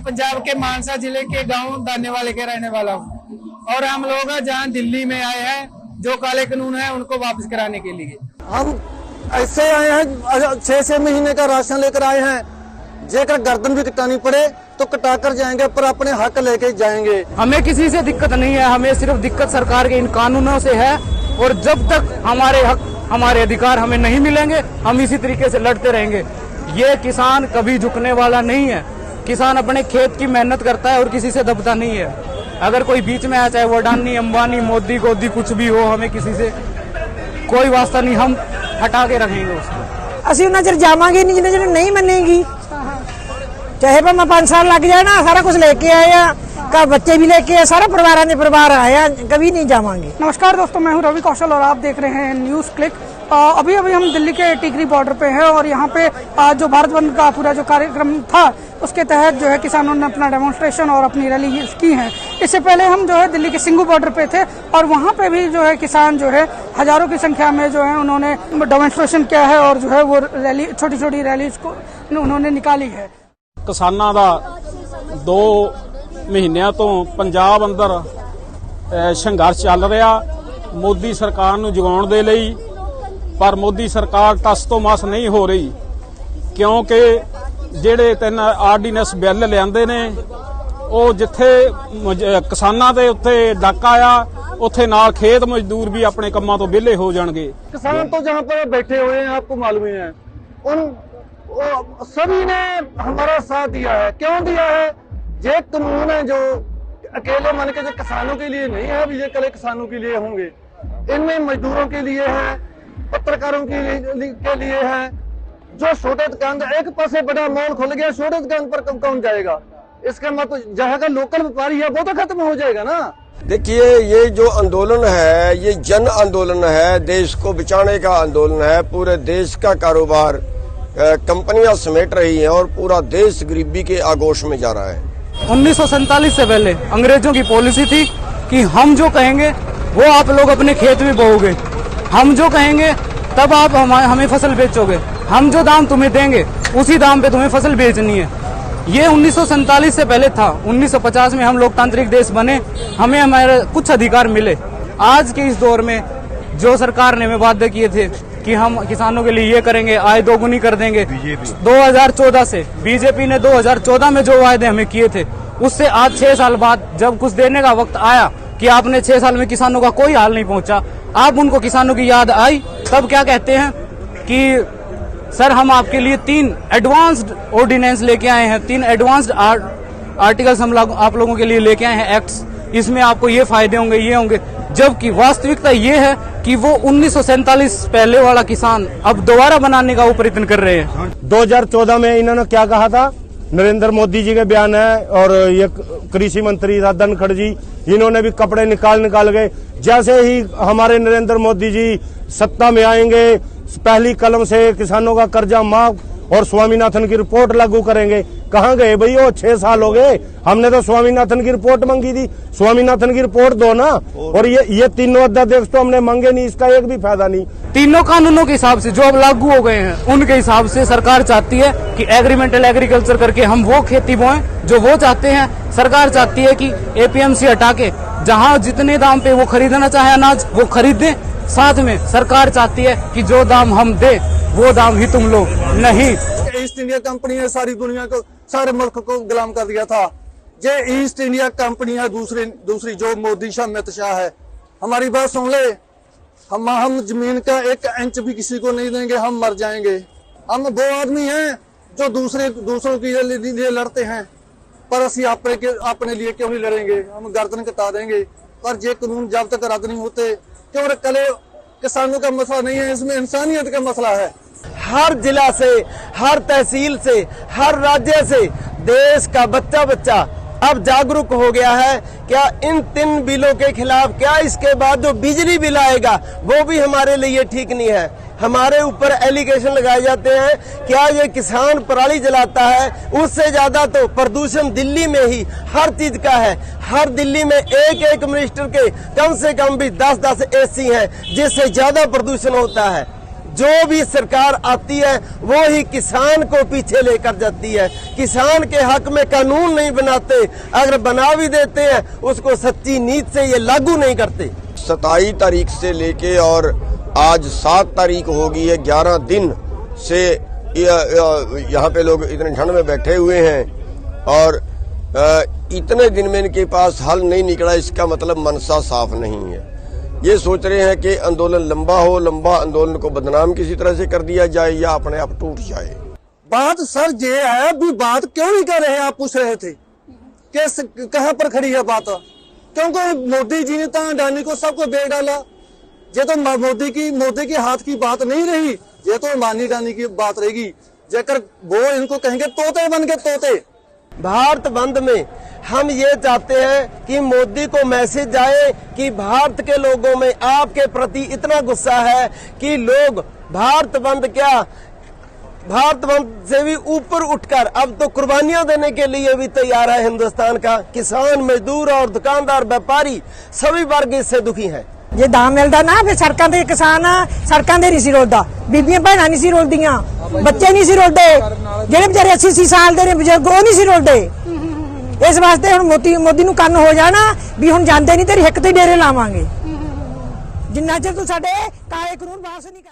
पंजाब के मानसा जिले के गांव दाने वाले के रहने वाला हूँ और हम लोग जहाँ दिल्ली में आए हैं जो काले कानून है उनको वापस कराने के लिए। हम ऐसे आए हैं 6 महीने का राशन लेकर आए हैं, जेकर गर्दन भी कटानी पड़े तो कटा कर जाएंगे, पर अपने हक लेके जाएंगे। हमें किसी से दिक्कत नहीं है, हमें सिर्फ दिक्कत सरकार के इन कानूनों से है और जब तक हमारे हक हमारे अधिकार हमें नहीं मिलेंगे हम इसी तरीके से लड़ते रहेंगे। ये किसान कभी झुकने वाला नहीं है। किसान अपने खेत की मेहनत करता है और किसी से दबता नहीं है। अगर कोई बीच में आया, चाहे वो अडानी अंबानी मोदी गोदी कुछ भी हो, हमें किसी से कोई वास्ता नहीं, हम हटा के रखेंगे उसको। ਅਸੀਂ ਉਹਨਾਂ ਚਿਰ ਜਾਵਾਂਗੇ नहीं जिन्हें जिन्हें नहीं मनेगी, चाहे पर 5 साल लग जाए ना, सारा कुछ लेके आए का बच्चे भी लेके आए, सारा परिवार आया, कभी नहीं जावांगे। नमस्कार दोस्तों, मैं हूं रवि कौशल और आप देख रहे हैं न्यूज़ क्लिक। अभी हम दिल्ली के टिकरी बॉर्डर पे हैं और यहाँ पे जो भारत बंद का पूरा जो कार्यक्रम था उसके तहत जो है किसानों ने अपना डेमोन्स्ट्रेशन और अपनी रैली की है। इससे पहले हम जो है दिल्ली के सिंघू बॉर्डर पे थे और वहाँ पे भी जो है किसान जो है हजारों की संख्या में जो है उन्होंने डेमोन्स्ट्रेशन किया है और जो है वो रैली छोटी छोटी रैली को उन्होंने निकाली है। किसानां दा 2 महीनों तो पंजाब अंदर संघर्ष चल रहा मोदी सरकार नूं जगाउण दे लई, पर मोदी सरकार टस तो मस नहीं हो रही क्योंकि ਜਿਹੜੇ 3 ਆਰਡੀਨੈਂਸ ਬਿੱਲ ਲਿਆਂਦੇ ਨੇ ਉਹ ਜਿੱਥੇ ਕਿਸਾਨਾਂ ਦੇ ਉੱਤੇ ਡਾਕਾ ਆ ਉੱਥੇ ਨਾਲ ਖੇਤ ਮਜ਼ਦੂਰ ਵੀ ਆਪਣੇ ਕੰਮਾਂ ਤੋਂ ਵਿਹਲੇ ਹੋ ਜਾਣਗੇ। किसान तो जहाँ पर बैठे हुए हैं आपको मालूम ही है, उन सभी ने हमारा साथ दिया है। क्यों दिया है? ये कानून है जो अकेले मन के जो किसानों के लिए नहीं है, ये कल किसानों के लिए होंगे। इनमें मजदूरों के लिए है, पत्रकारों के लिए है। जो छोटे दुकानदार, एक पासे बड़ा मॉल खुल गया, छोटे दुकान पर कौन जाएगा? इसका मतलब जहाँ का लोकल व्यापारी है वो तो खत्म हो जाएगा ना। देखिए, ये जो आंदोलन है ये जन आंदोलन है, देश को बचाने का आंदोलन है। पूरे देश का कारोबार कंपनियां समेट रही हैं और पूरा देश गरीबी के आगोश में जा रहा है। 1947 से पहले अंग्रेजों की पॉलिसी थी कि हम जो कहेंगे वो आप लोग अपने खेत में बोओगे, हम जो कहेंगे तब आप हमें फसल बेचोगे, हम जो दाम तुम्हें देंगे उसी दाम पे तुम्हें फसल बेचनी है। ये 1947 से पहले था। 1950 में हम लोकतांत्रिक देश बने, हमें हमारे कुछ अधिकार मिले। आज के इस दौर में जो सरकार ने हमें वादे किए थे कि हम किसानों के लिए ये करेंगे, आय दोगुनी कर देंगे, 2014 से बीजेपी ने 2014 में जो वादे हमें किए थे उससे आज 6 साल बाद जब कुछ देने का वक्त आया कि आपने 6 साल में किसानों का कोई हाल नहीं पहुंचा, आप उनको किसानों की याद आई, तब क्या कहते हैं कि सर हम आपके लिए 3 एडवांस्ड ऑर्डिनेंस लेके आए हैं, 3 एडवांस्ड आर्टिकल्स हम आप लोगों के लिए लेके आए हैं, एक्ट्स, इसमें आपको ये फायदे होंगे, ये होंगे। जबकि वास्तविकता ये है कि वो 1947 पहले वाला किसान अब दोबारा बनाने का वो प्रयत्न कर रहे हैं। 2014 में इन्होंने क्या कहा था, नरेंद्र मोदी जी के बयान है और ये कृषि मंत्री था धनखड़ जी, इन्होंने भी कपड़े निकाल गए। जैसे ही हमारे नरेंद्र मोदी जी सत्ता में आएंगे पहली कलम से किसानों का कर्जा माफ और स्वामीनाथन की रिपोर्ट लागू करेंगे। कहाँ गए भाई वो? 6 साल हो गए, हमने तो स्वामीनाथन की रिपोर्ट मांगी थी, स्वामीनाथन की रिपोर्ट दो ना। और ये तीनों अध्यादेश तो हमने मांगे नहीं, इसका एक भी फायदा नहीं। तीनों कानूनों के हिसाब से जो अब लागू हो गए हैं उनके हिसाब से सरकार चाहती है कि एग्रीमेंटल एग्रीकल्चर करके हम वो खेती बोएं जो वो चाहते हैं। सरकार चाहती है कि एपीएमसी हटा के जहाँ जितने दाम पे वो खरीदना चाहे अनाज वो खरीदें। साथ में सरकार चाहती है कि जो दाम हम दे वो दाम ही तुम लो नहीं। ईस्ट इंडिया कंपनी ने सारी दुनिया को, सारे मुल्क को गुलाम कर दिया था। ये ईस्ट इंडिया कंपनी है दूसरी जो मोदी शाह अमित शाह है। हमारी बात सुन ले, हम जमीन का 1 इंच भी किसी को नहीं देंगे, हम मर जाएंगे। हम वो आदमी हैं जो दूसरों के लिए लड़ते हैं, पर असी अपने लिए क्यों नहीं लड़ेंगे? हम गर्दन कटा देंगे। पर ये कानून जब तक रद्द नहीं होते, क्यों कल किसानों का मसला नहीं है, इसमें इंसानियत का मसला है। हर जिला से, हर तहसील से, हर राज्य से देश का बच्चा अब जागरूक हो गया है। क्या इन 3 बिलों के खिलाफ, क्या इसके बाद जो बिजली बिल आएगा वो भी हमारे लिए ठीक नहीं है। हमारे ऊपर एलिगेशन लगाए जाते हैं, क्या ये किसान पराली जलाता है, उससे ज्यादा तो प्रदूषण दिल्ली में ही हर चीज का है। हर दिल्ली में एक मिनिस्टर के कम से कम भी 10-10 एसी हैं, जिससे ज्यादा प्रदूषण होता है। जो भी सरकार आती है वो ही किसान को पीछे लेकर जाती है। किसान के हक में कानून नहीं बनाते, अगर बना भी देते हैं उसको सच्ची नीति से ये लागू नहीं करते। 27 तारीख से लेके और आज 7 तारीख हो गई है, 11 दिन से यहाँ पे लोग इतने ठंड में बैठे हुए हैं और इतने दिन में इनके पास हल नहीं निकला। इसका मतलब मनसा साफ नहीं है। ये सोच रहे हैं कि आंदोलन लंबा हो, लंबा आंदोलन को बदनाम किसी तरह से कर दिया जाए या अपने आप टूट जाए। बात सर ये है, अभी बात क्यों नहीं कर रहे हैं? आप पूछ रहे थे कि कहाँ पर खड़ी है बात, क्योंकि मोदी जी ने तो अडानी को सबको बेच डाला। ये तो मोदी के हाथ की बात नहीं रही, ये तो अंबानी अडानी की बात रहेगी। जेकर वो इनको कहेंगे तोते बन के तोते। भारत बंद में हम ये चाहते हैं कि मोदी को मैसेज आए कि भारत के लोगों में आपके प्रति इतना गुस्सा है कि लोग भारत बंद से भी ऊपर उठकर अब तो कुर्बानियां देने के लिए भी तैयार है। हिंदुस्तान का किसान, मजदूर और दुकानदार, व्यापारी सभी वर्ग इससे दुखी हैं। जे दाम मिलता ना फिर सड़कों के किसान सड़कों से नहीं सी रुलदा, बीबियां भैनां नहीं सी रुलदियां, बच्चे नहीं सी रुलदे, जेडे बेचारे 80 साल दे बुजुर्ग वो नहीं सी रुलदे। इस वास्ते हुण मोदी नूं कंन हो जाना भी हुण जांदे नहीं तेरी हिक ते डेरे लावांगे, जिन्ना चिर तूं साडे काले कानून वापस नहीं कर